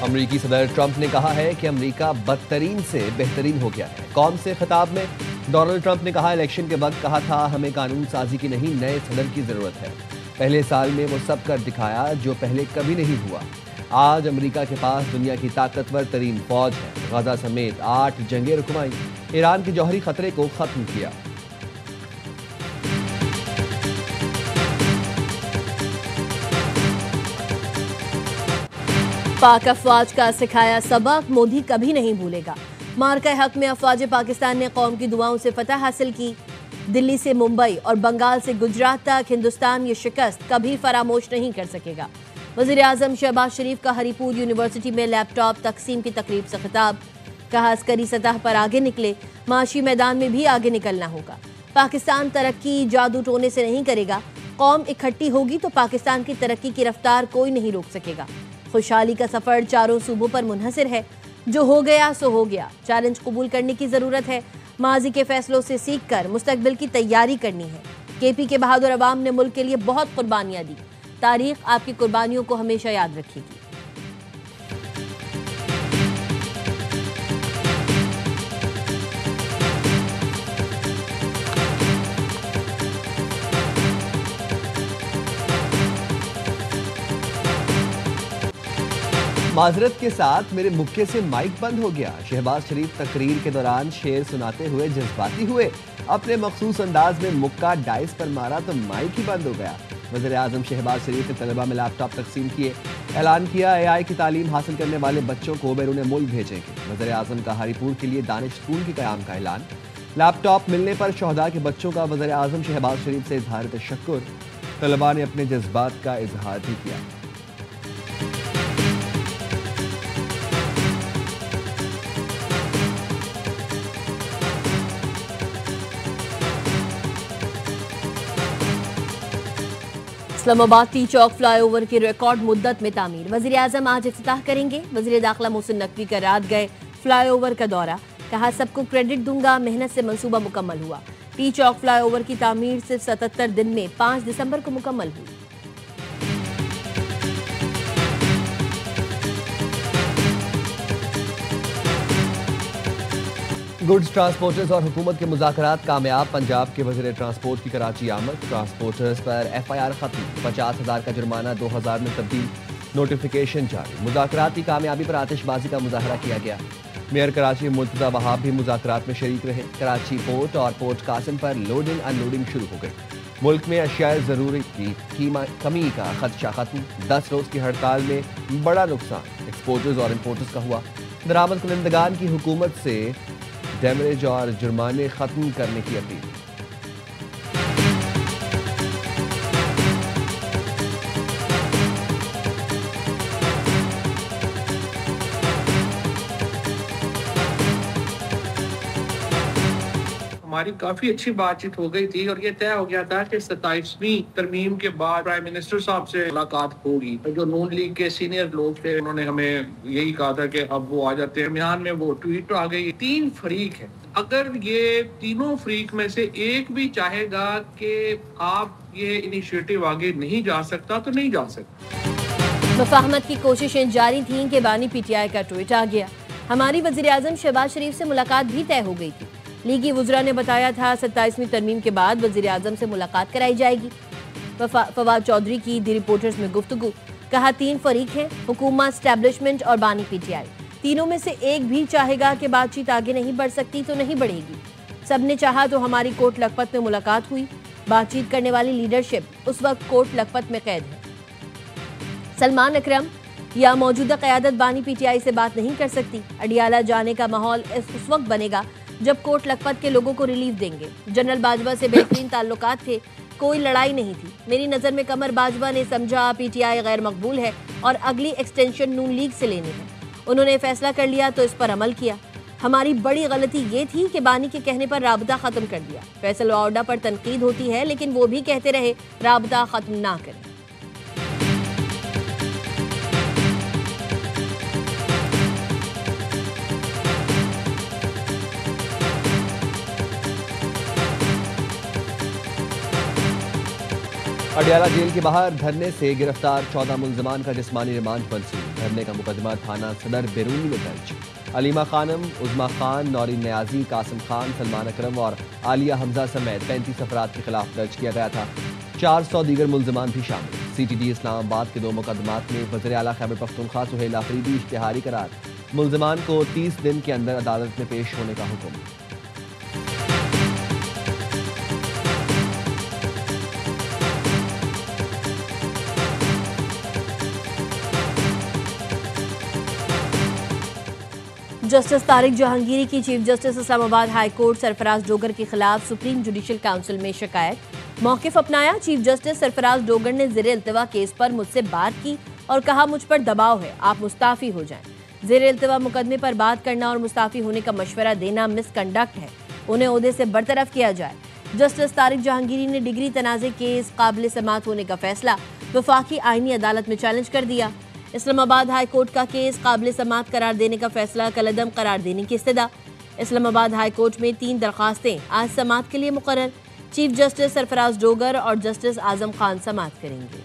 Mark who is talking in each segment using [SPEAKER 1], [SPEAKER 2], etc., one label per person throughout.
[SPEAKER 1] امریکی صدر ٹرمپ نے کہا ہے کہ امریکہ بدترین سے بہترین ہو گیا ہے۔ قوم سے خطاب میں ڈونلڈ ٹرمپ نے کہا الیکشن کے وقت کہا تھا ہمیں قانون سازی کی نہیں نئے صدر کی ضرورت ہے۔ پہلے سال میں وہ سب کر دکھایا جو پہلے کبھی نہیں ہوا۔ آج امریکہ کے پاس دنیا کی طاقتور ترین فوج ہے۔ غزہ سمیت 8 جنگیں رکوائیں، ایران کے جوہری خطرے کو ختم کیا۔
[SPEAKER 2] پاک افواج کا سکھایا سبق مودی کبھی نہیں بھولے گا۔ مارکہ حق میں افواج پاکستان نے قوم کی دعاؤں سے فتح حاصل کی۔ دلی سے ممبئی اور بنگال سے گجرات تک ہندوستان یہ شکست کبھی فراموش نہیں کر سکے گا۔ وزیر اعظم شہباز شریف کا ہری پور یونیورسٹی میں لیپ ٹاپ تقسیم کی تقریب سے خطاب۔ کہا عسکری سطح پر آگے نکلے، معاشی میدان میں بھی آگے نکلنا ہوگا۔ پاکستان ترقی جادو ٹونے سے نہیں کرے گا۔ قوم اکٹھی ہوگی تو پاکستان کی ترقی کی رفتار کوئی نہیں روک سکے گا۔ خوشحالی کا سفر چاروں صوبوں پر منحصر ہے۔ جو ہو گیا سو ہو گیا، چیلنج قبول کرنے کی ضرورت ہے۔ ماضی کے فیصلوں سے سیکھ کر مستقبل کی تیاری کرنی ہے۔ کے پی کے بہادر عوام نے ملک کے لیے بہت قربانیاں دی۔ تاریخ آپ کی قربانیوں کو ہمیشہ یاد رکھے گی۔
[SPEAKER 1] معذرت کے ساتھ میرے مکے سے مائک بند ہو گیا۔ شہباز شریف تقریر کے دوران شعر سناتے ہوئے جذباتی ہوئے، اپنے مخصوص انداز میں مکہ ڈائس پر مارا تو مائک ہی بند ہو گیا۔ وزیر اعظم شہباز شریف نے طلبہ میں لیپ ٹاپ تقسیم کیے۔ اعلان کیا اے آئی کی تعلیم حاصل کرنے والے بچوں کو بیرون ملک بھیجیں گے۔ وزیر اعظم کا ہری پور کے لیے دانش اسکول کے قیام کا اعلان۔ لیپ ٹاپ ملنے پر شہداء کے بچوں کا وزیر اعظم شہباز شریف سے اظہار تشکر۔ طلباء نے اپنے جذبات کا اظہار بھی کیا۔
[SPEAKER 2] اسلام آباد ٹی چوک فلائی اوور کی ریکارڈ مدت میں تعمیر، وزیر اعظم آج افتتاح کریں گے۔ وزیر داخلہ محسن نقوی کا رات گئے فلائی اوور کا دورہ، کہا سب کو کریڈٹ دوں گا، محنت سے منصوبہ مکمل ہوا۔ ٹی چوک فلائی اوور کی تعمیر صرف 77 دن میں 5 دسمبر کو مکمل ہوئی۔
[SPEAKER 1] گڈز ٹرانسپورٹرز اور حکومت کے مذاکرات کامیاب، پنجاب کے وزیر ٹرانسپورٹ کی کراچی آمد۔ ٹرانسپورٹرز پر ایف آئی آر ختم، 50,000 کا جرمانہ 2,000 میں تبدیل، نوٹیفیکیشن جاری۔ مذاکراتی کامیابی پر آتش بازی کا مظاہرہ کیا گیا۔ میئر کراچی مرتضی وہاب بھی مذاکرات میں شریک رہے۔ کراچی پورٹ اور پورٹ قاسم پر لوڈنگ ان لوڈنگ شروع ہو گئی۔ ملک میں اشیاء ضروری کی کمی کا خدشہ ختم، 10 روز کی ہڑتال میں بڑا نقصان ایکسپورٹرز اور امپورٹرز کا ہوا۔ درآمد کنندگان کی حکومت سے ڈیمیج اور جرمانے ختم کرنے کی اپیل۔
[SPEAKER 3] ہماری کافی اچھی بات چیت ہو گئی تھی اور یہ طے ہو گیا تھا کہ 27ویں ترمیم کے بعد پرائم منسٹر صاحب سے ملاقات ہوگی۔ جو نون لیگ کے سینئر لوگ تھے انہوں نے ہمیں یہی کہا تھا کہ اب وہ آ جاتے ہیں۔ درمیان میں وہ ٹویٹ آ گئی۔ 3 فریق ہیں، اگر یہ تینوں فریق میں سے ایک بھی چاہے گا کہ آپ یہ انیشیٹو آگے نہیں جا سکتا تو نہیں جا سکتا۔
[SPEAKER 2] مفاہمت کی کوششیں جاری تھیں کہ بانی پی ٹی آئی کا ٹویٹ آ گیا۔ ہماری وزیر اعظم شہباز شریف سے ملاقات بھی طے ہو گئی تھی۔ لیگی وزراء نے بتایا تھا 27ویں ترمیم کے بعد وزیر اعظم سے ملاقات کرائی جائے گی۔ فواد چودھری کی دی رپورٹرز میں گفتگو، کہا 3 فریق ہیں، حکومت، اسٹیبلشمنٹ اور بانی پی ٹی آئی۔ تینوں میں سے ایک بھی چاہے گا کہ بات چیت آگے نہیں بڑھ سکتی تو نہیں بڑھے گی۔ سب نے چاہا تو ہماری کوٹ لکھپت میں ملاقات ہوئی۔ بات چیت کرنے والی لیڈرشپ اس وقت کوٹ لکھپت میں قید ہے۔ سلمان اکرم یا موجودہ قیادت بانی پی ٹی آئی سے بات نہیں کر سکتی۔ اڈیالہ جانے کا ماحول اس وقت بنے گا جب کوٹ لکھپت کے لوگوں کو ریلیف دیں گے۔ جنرل باجوہ سے بہترین تعلقات تھے، کوئی لڑائی نہیں تھی۔ میری نظر میں قمر باجوہ نے سمجھا پی ٹی آئی غیر مقبول ہے اور اگلی ایکسٹینشن نون لیگ سے لینی ہے۔ انہوں نے فیصلہ کر لیا تو اس پر عمل کیا۔ ہماری بڑی غلطی یہ تھی کہ بانی کے کہنے پر رابطہ ختم کر دیا۔ فیصل واؤڈا پر تنقید ہوتی ہے لیکن وہ بھی کہتے رہے رابطہ ختم نہ کریں۔
[SPEAKER 1] اڈیالہ جیل کے باہر دھرنے سے گرفتار 14 ملزمان کا جسمانی ریمانڈ منظور۔ دھرنے کا مقدمہ تھانہ صدر بیرونی میں درج۔ علیمہ خانم، عظمیٰ خان، نورین نیازی، قاسم خان، سلمان اکرم اور عالیہ حمزہ سمیت 35 افراد کے خلاف درج کیا گیا تھا۔ 400 دیگر ملزمان بھی شامل۔ سی ٹی ڈی اسلام آباد کے 2 مقدمات میں وزیر اعلیٰ خیبر پختونخوا سہیل آفریدی اشتہاری قرار، ملزمان کو 30 دن کے اندر عدالت میں پیش ہونے کا حکم۔
[SPEAKER 2] جسٹس طارق جہانگیری کی چیف جسٹس اسلام آباد ہائی کورٹ سرفراز ڈوگر کے خلاف سپریم جوڈیشل کونسل میں شکایت۔ موقف اپنایا، چیف جسٹس سرفراز ڈوگر نے زیر التوا کیس پر مجھ سے بات کی اور کہا مجھ پر دباؤ ہے، آپ مستعفی ہو جائیں۔ زیر التوا مقدمے پر بات کرنا اور مستعفی ہونے کا مشورہ دینا مس کنڈکٹ ہے، انہیں عہدے سے برطرف کیا جائے۔ جسٹس طارق جہانگیری نے ڈگری تنازع کیس قابل سماعت ہونے کا فیصلہ وفاقی آئینی عدالت میں چیلنج کر دیا۔ اسلام آباد ہائی کورٹ کا کیس قابل سماعت قرار دینے کا فیصلہ کالعدم قرار دینے کی استدعا۔ اسلام آباد ہائی کورٹ میں 3 درخواستیں آج سماعت کے لیے مقرر۔ چیف جسٹس سرفراز ڈوگر اور جسٹس اعظم خان سماعت کریں گے۔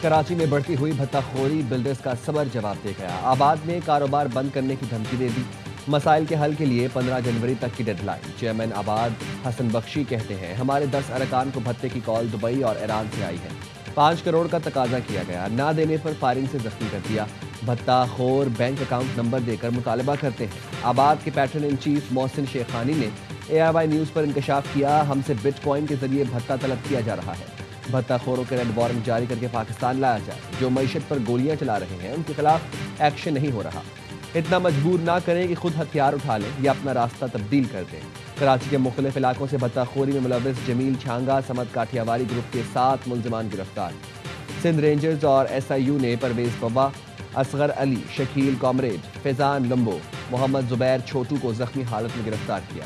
[SPEAKER 1] کراچی میں بڑھتی ہوئی بھتہ خوری بلڈرز کا صبر جواب دے گیا۔ آباد میں کاروبار بند کرنے کی دھمکی دے دی۔ مسائل کے حل کے لیے 15 جنوری تک کی ڈیڈ لائن۔ چیئرمین آباد حسن بخشی کہتے ہیں ہمارے 10 ارکان کو بھتے کی کال دبئی اور ایران سے آئی ہے۔ 5 کروڑ کا تقاضا کیا گیا، نہ دینے پر فائرنگ سے زخمی کر دیا۔ بھتہ خور بینک اکاؤنٹ نمبر دے کر مطالبہ کرتے ہیں۔ آباد کے پیٹرن ان چیف محسن شیخانی نے AIY نیوز پر انکشاف کیا، ہم سے بٹ کوائن کے ذریعے بھتہ طلب کیا جا رہا ہے۔ بھتہ خوروں کے ریڈ وارنٹ جاری کر کے پاکستان لایا جائے۔ جو معیشت پر گولیاں چلا رہے ہیں ان کے خلاف ایکشن نہیں ہو رہا۔ اتنا مجبور نہ کریں کہ خود ہتھیار اٹھا لیں یا اپنا راستہ تبدیل کر دیں۔ کراچی کے مختلف علاقوں سے بھتہ خوری میں ملوث جمیل چھانگا سمت کاٹھیاواری گروپ کے 7 ملزمان گرفتار۔ سندھ رینجرز اور SIU نے پرویز بابا، اصغر علی، شکیل کامریڈ، فیضان لمبو، محمد زبیر چھوٹو کو زخمی حالت میں گرفتار کیا۔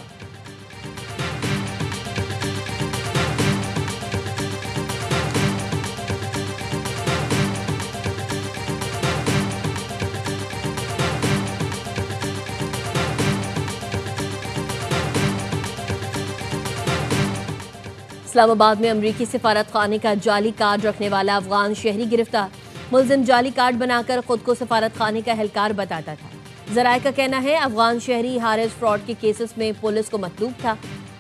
[SPEAKER 2] اسلام آباد میں امریکی سفارت خانے کا جعلی کارڈ رکھنے والا افغان شہری گرفتار۔ ملزم جعلی کارڈ بنا کر خود کو سفارت خانے کا اہلکار بتاتا تھا۔ ذرائع کا کہنا ہے افغان شہری ہارج فراڈ کے کیسز میں پولیس کو مطلوب تھا۔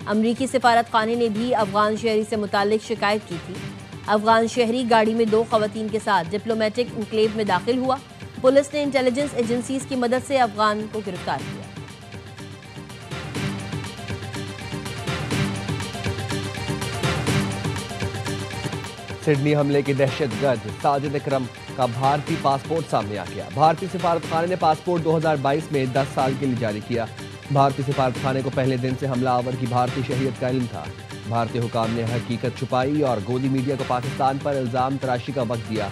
[SPEAKER 2] امریکی سفارت خانے نے بھی افغان شہری سے متعلق شکایت کی تھی۔ افغان شہری گاڑی میں 2 خواتین کے ساتھ ڈپلومیٹک انکلیو میں داخل ہوا۔ پولیس نے انٹیلیجنس ایجنسیز کی مدد سے افغان کو گرفتار کیا۔
[SPEAKER 1] سڈنی حملے کے دہشت گرد ساجد اکرم کا بھارتی پاسپورٹ سامنے آ گیا۔ بھارتی سفارت خانے نے پاسپورٹ 2022 میں 10 سال کے لیے جاری کیا۔ بھارتی سفارت خانے کو پہلے دن سے حملہ آور کی بھارتی شہریت کا علم تھا۔ بھارتی حکام نے حقیقت چھپائی اور گودی میڈیا کو پاکستان پر الزام تراشی کا وقت دیا۔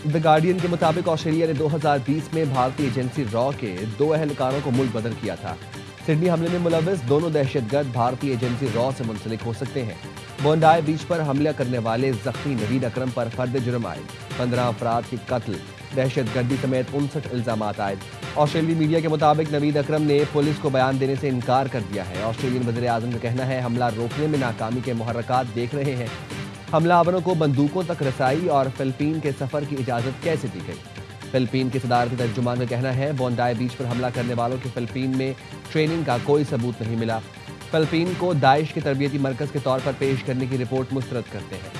[SPEAKER 1] دی گارڈین کے مطابق آسٹریلیا نے 2020 میں بھارتی ایجنسی را کے 2 اہلکاروں کو ملک بدر کیا تھا۔ سڈنی حملے میں ملوث دونوں دہشت گرد بھارتی ایجنسی را سے منسلک ہو سکتے ہیں۔ بونڈائی بیچ پر حملہ کرنے والے زخمی نوید اکرم پر فرد جرم عائد، 15 افراد کے قتل، دہشت گردی سمیت 59 الزامات عائد۔ آسٹریلوی میڈیا کے مطابق نوید اکرم نے پولیس کو بیان دینے سے انکار کر دیا ہے۔ آسٹریلین وزیر اعظم کا کہنا ہے حملہ روکنے میں ناکامی کے محرکات دیکھ رہے ہیں۔ حملہ آوروں کو بندوقوں تک رسائی اور فلپین کے سفر کی اجازت کیسے دی گئی؟ فلپین کے صدارتی ترجمان کا کہنا ہے بونڈائی بیچ پر حملہ کرنے والوں کی فلپین میں ٹریننگ کا کوئی ثبوت نہیں ملا۔ فلپین کو داعش کے تربیتی مرکز کے طور پر پیش کرنے کی رپورٹ مسترد کرتے ہیں۔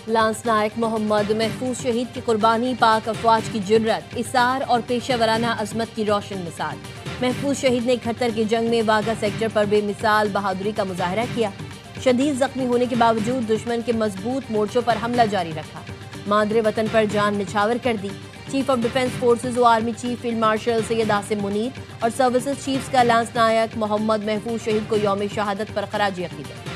[SPEAKER 2] لانس نائک محمد محفوظ شہید کی قربانی پاک افواج کی جرت، اثار اور پیشہ ورانہ عظمت کی روشن مثال۔ محفوظ شہید نے 71 کی جنگ میں واگا سیکٹر پر بے مثال بہادری کا مظاہرہ کیا۔ شدید زخمی ہونے کے باوجود دشمن کے مضبوط مورچوں پر حملہ جاری رکھا، مادر وطن پر جان نچھاور کر دی۔ چیف آف ڈیفنس فورسز و army chief field marshal Syed Asim Munir اور سروسز چیفز کا لانس نائک محمد محفوظ شہید کو یوم شہادت پر خراج عقیدت۔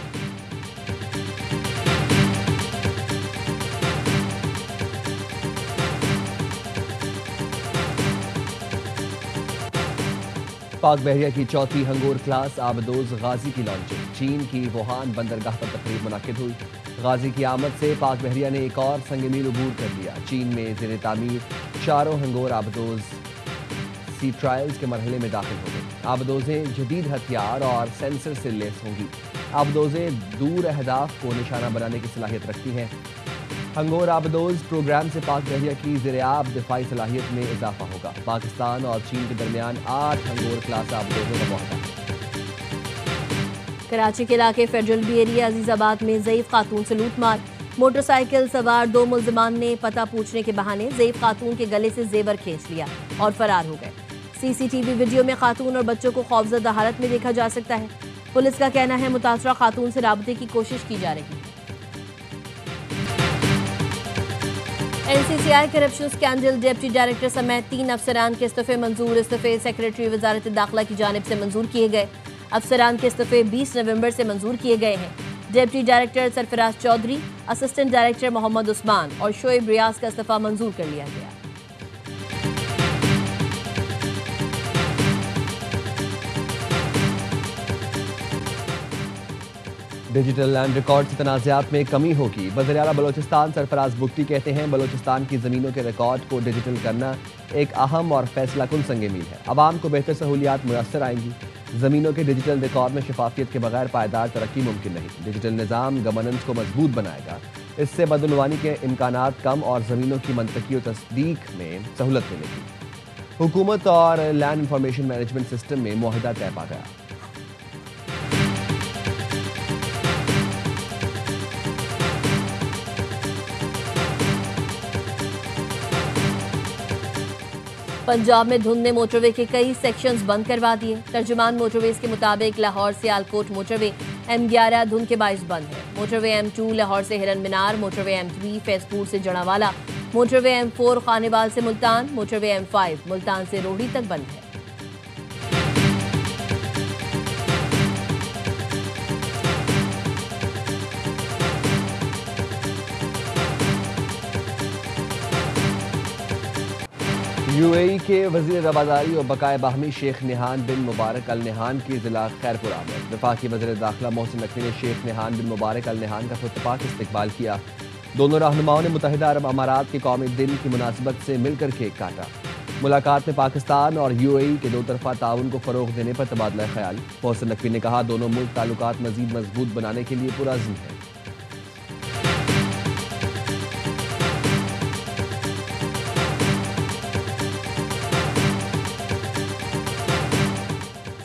[SPEAKER 1] پاک بحریہ کی چوتھی ہنگور کلاس آبدوز غازی کی لانچنگ، چین کی ووہان بندرگاہ پر تقریب منعقد ہوئی۔ غازی کی آمد سے پاک بحریہ نے ایک اور سنگ میل عبور کر لیا۔ چین میں زیر تعمیر چاروں ہنگور آبدوز سی ٹرائلز کے مرحلے میں داخل ہو گئی۔ آبدوزیں جدید ہتھیار اور سینسر سے لیس ہوں گی۔ آبدوزیں دور اہداف کو نشانہ بنانے کی صلاحیت رکھتی ہیں۔ ہنگور آبدوز پروگرام سے پاک بحریہ کی زیرآب دفاعی صلاحیت میں اضافہ ہوگا۔ پاکستان اور چین کے درمیان 8 ہنگور کلاس آبدوزوں کا معاہدہ ہے۔
[SPEAKER 2] کراچی کے علاقے فیڈرل بی ایریا عزیز آباد میں ضعیف خاتون سے لوٹ مار، موٹر سائیکل سوار 2 ملزمان نے پتہ پوچھنے کے بہانے ضعیف خاتون کے گلے سے زیور کھینچ لیا اور فرار ہو گئے۔ سی سی ٹی وی ویڈیو میں خاتون اور بچوں کو خوفزدہ حالت میں دیکھا جا سکتا ہے۔ پولیس کا کہنا ہے متاثرہ خاتون سے رابطے کی کوشش کی جا رہی ہے۔ این سی سی آئی کرپشن سکینڈل ڈپٹی ڈائریکٹر سمیت 3 افسران کے استعفے منظور۔ استعفے سیکریٹری وزارت داخلہ کی جانب سے منظور کیے گئے۔ افسران کے استعفے 20 نومبر سے منظور کیے گئے ہیں۔ ڈپٹی ڈائریکٹر سرفراز چودھری، اسسٹنٹ ڈائریکٹر محمد عثمان اور شعیب ریاض کا استعفیٰ منظور کر لیا گیا۔
[SPEAKER 1] ڈیجیٹل لینڈ ریکارڈ سے تنازعات میں کمی ہوگی۔ وزیر اعلیٰ بلوچستان سرفراز بگٹی کہتے ہیں بلوچستان کی زمینوں کے ریکارڈ کو ڈیجیٹل کرنا ایک اہم اور فیصلہ کن سنگ میل ہے۔ عوام کو بہتر سہولیات میسر آئیں گی۔ زمینوں کے ڈیجیٹل ریکارڈ میں شفافیت کے بغیر پائیدار ترقی ممکن نہیں۔ ڈیجیٹل نظام گورننس کو مضبوط بنائے گا۔ اس سے بدعنوانی کے امکانات کم اور زمینوں کی منطقی و تصدیق میں سہولت ملے گی۔ حکومت اور لینڈ انفارمیشن مینجمنٹ سسٹم میں معاہدہ طے پا گیا۔
[SPEAKER 2] پنجاب میں دھند نے موٹر وے کے کئی سیکشنز بند کروا دیے۔ ترجمان موٹر ویز کے مطابق لاہور سے سیالکوٹ موٹر وے M11 دھند کے باعث بند ہے۔ موٹر وے M2 لاہور سے ہرن مینار، موٹر وے M3 فیضپور سے جڑاوالا، موٹر وے M4 خانیوال سے ملتان، موٹر وے M5 ملتان سے روہڑی تک بند ہے۔
[SPEAKER 1] UAE کے وزیر رواداری و بقائے باہمی شیخ نہان بن مبارک ال نہان کی ضلع خیرپور آمد۔ وفاقی وزیر داخلہ محسن نقوی نے شیخ نہان بن مبارک ال نہان کا پراتفاق استقبال کیا۔ دونوں رہنماؤں نے متحدہ عرب امارات کے قومی دن کی مناسبت سے مل کر کیک کاٹا۔ ملاقات میں پاکستان اور UAE کے 2 طرفہ تعاون کو فروغ دینے پر تبادلہ خیال۔ محسن نقوی نے کہا دونوں ملک تعلقات مزید مضبوط بنانے کے لیے پرعزم ہیں۔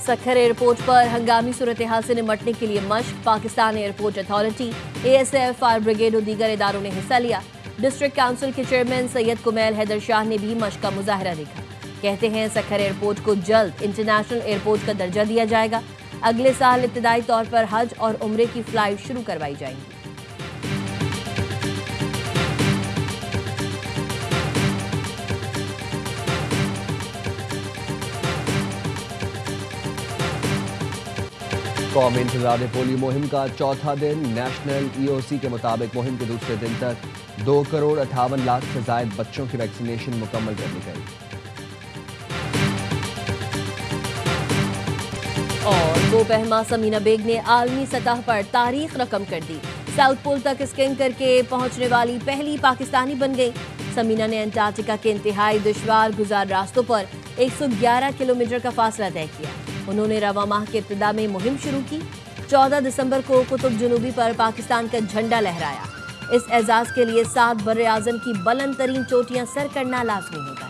[SPEAKER 2] سکھر ایئرپورٹ پر ہنگامی صورتحال سے نمٹنے کے لیے مشق۔ Pakistan airport authority, ASF، fire brigade اور دیگر اداروں نے حصہ لیا۔ ڈسٹرکٹ کونسل کے چیئرمین سید کمیل حیدر شاہ نے بھی مشق کا مظاہرہ دیکھا۔ کہتے ہیں سکھر ایئرپورٹ کو جلد انٹرنیشنل ایئرپورٹ کا درجہ دیا جائے گا۔ اگلے سال ابتدائی طور پر حج اور عمرے کی فلائٹ شروع کروائی جائیں گی۔
[SPEAKER 1] قومی انسداد پولیو مہم کا چوتھا دن۔ نیشنل EOC کے مطابق مہم کے دوسرے دن تک 2,58,00,000 سے زائد بچوں کی ویکسینیشن مکمل کر لی گئی۔
[SPEAKER 2] اور گو بہما سمینا بیگ نے عالمی سطح پر تاریخ رقم کر دی۔ ساؤتھ پول تک اسکینگ کر کے پہنچنے والی پہلی پاکستانی بن گئی۔ سمینا نے انٹارکٹیکا کے انتہائی دشوار گزار راستوں پر 111 کلومیٹر کا فاصلہ طے کیا۔ انہوں نے رواں ماہ کے ابتدا میں مہم شروع کی۔ 14 دسمبر کو قطب جنوبی پر پاکستان کا جھنڈا لہرایا۔ اس اعزاز کے لیے 7 بر اعظم کی بلند ترین چوٹیاں سر کرنا لازمی ہوگا۔